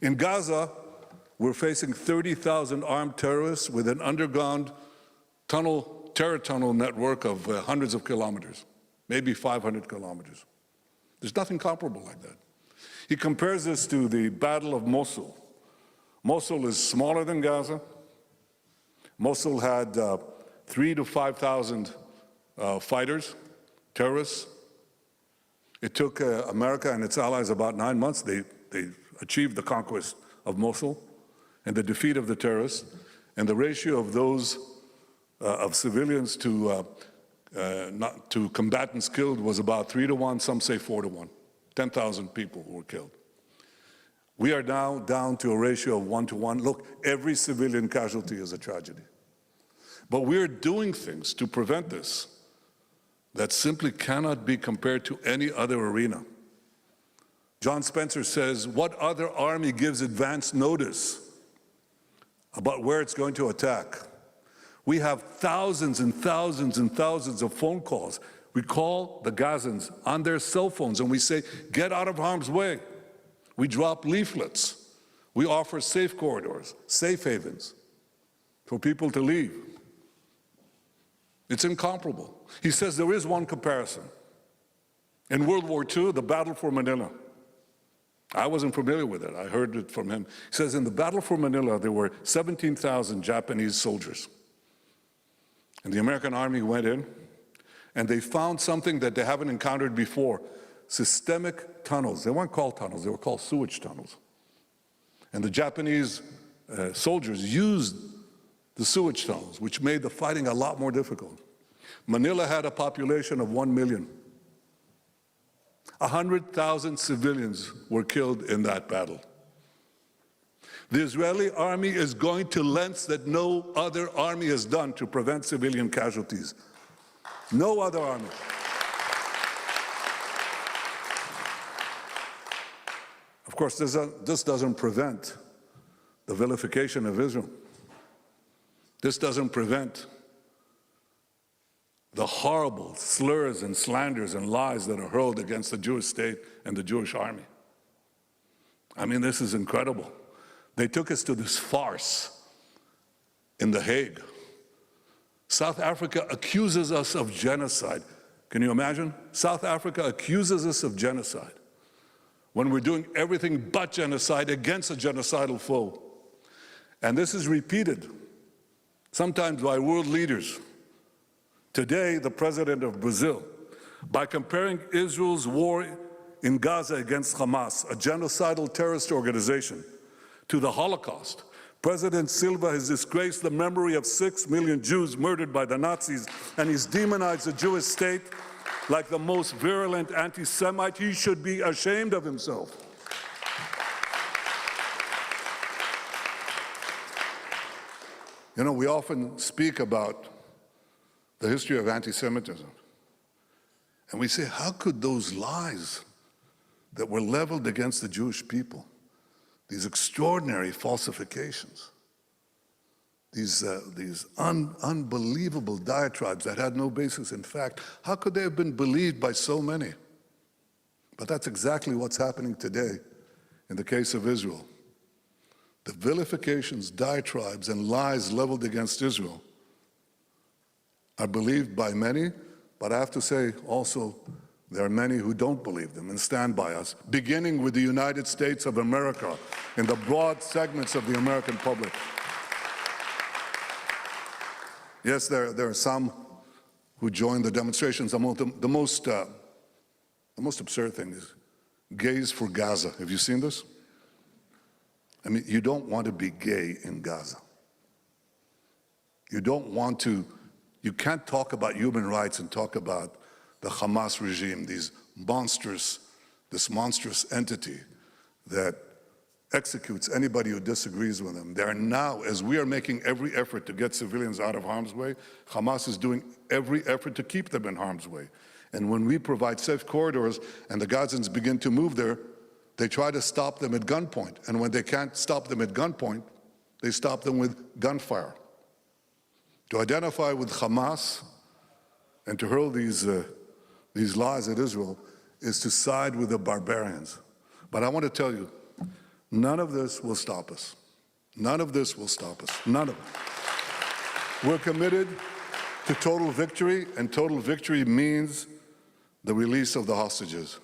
In Gaza, we're facing 30,000 armed terrorists with an underground terror tunnel network of hundreds of kilometers, maybe 500 kilometers. There's nothing comparable like that. He compares this to the Battle of Mosul. Mosul is smaller than Gaza. Mosul had 3,000 to 5,000 fighters, terrorists. It took America and its allies about 9 months. They achieved the conquest of Mosul and the defeat of the terrorists. And the ratio of those of civilians to combatants killed was about 3 to 1, some say 4 to 1. 10,000 people were killed. We are now down to a ratio of 1 to 1. Look, every civilian casualty is a tragedy. But we're doing things to prevent this that simply cannot be compared to any other arena. John Spencer says, what other army gives advance notice about where it's going to attack? We have thousands and thousands and thousands of phone calls. We call the Gazans on their cell phones and we say, get out of harm's way. We drop leaflets. We offer safe corridors, safe havens for people to leave. It's incomparable. He says there is one comparison. In World War II, the battle for Manila. I wasn't familiar with it. I heard it from him. He says in the battle for Manila, there were 17,000 Japanese soldiers. And the American army went in, and they found something that they haven't encountered before, systemic tunnels. They weren't called tunnels, they were called sewage tunnels. And the Japanese soldiers used the sewage tunnels, which made the fighting a lot more difficult. Manila had a population of 1 million. 100,000 civilians were killed in that battle. The Israeli army is going to lengths that no other army has done to prevent civilian casualties. No other army. Of course, this doesn't prevent the vilification of Israel. This doesn't prevent the horrible slurs and slanders and lies that are hurled against the Jewish state and the Jewish army. I mean, this is incredible. They took us to this farce in The Hague. South Africa accuses us of genocide. Can you imagine? South Africa accuses us of genocide when we're doing everything but genocide against a genocidal foe. And this is repeated, sometimes by world leaders. Today, the president of Brazil, by comparing Israel's war in Gaza against Hamas, a genocidal terrorist organization, to the Holocaust, President Silva has disgraced the memory of 6 million Jews murdered by the Nazis, and he's demonized the Jewish state like the most virulent anti-Semite. He should be ashamed of himself. You know, we often speak about the history of anti-Semitism. And we say, how could those lies that were leveled against the Jewish people, these extraordinary falsifications, these unbelievable diatribes that had no basis in fact, how could they have been believed by so many? But that's exactly what's happening today in the case of Israel. The vilifications, diatribes, and lies leveled against Israel are believed by many, but I have to say also there are many who don't believe them and stand by us, beginning with the United States of America and the broad segments of the American public. Yes, there are some who joined the demonstrations. The most absurd thing is gays for Gaza. Have you seen this? I mean, you don't want to be gay in Gaza. You don't want to, you can't talk about human rights and talk about the Hamas regime, this monstrous entity that executes anybody who disagrees with them. They are now, as we are making every effort to get civilians out of harm's way, Hamas is doing every effort to keep them in harm's way. And when we provide safe corridors and the Gazans begin to move there, they try to stop them at gunpoint. And when they can't stop them at gunpoint, they stop them with gunfire. To identify with Hamas and to hurl these lies at Israel is to side with the barbarians. But I want to tell you, None of this will stop us. None of this will stop us. None of it. We're committed to total victory, and total victory means the release of the hostages.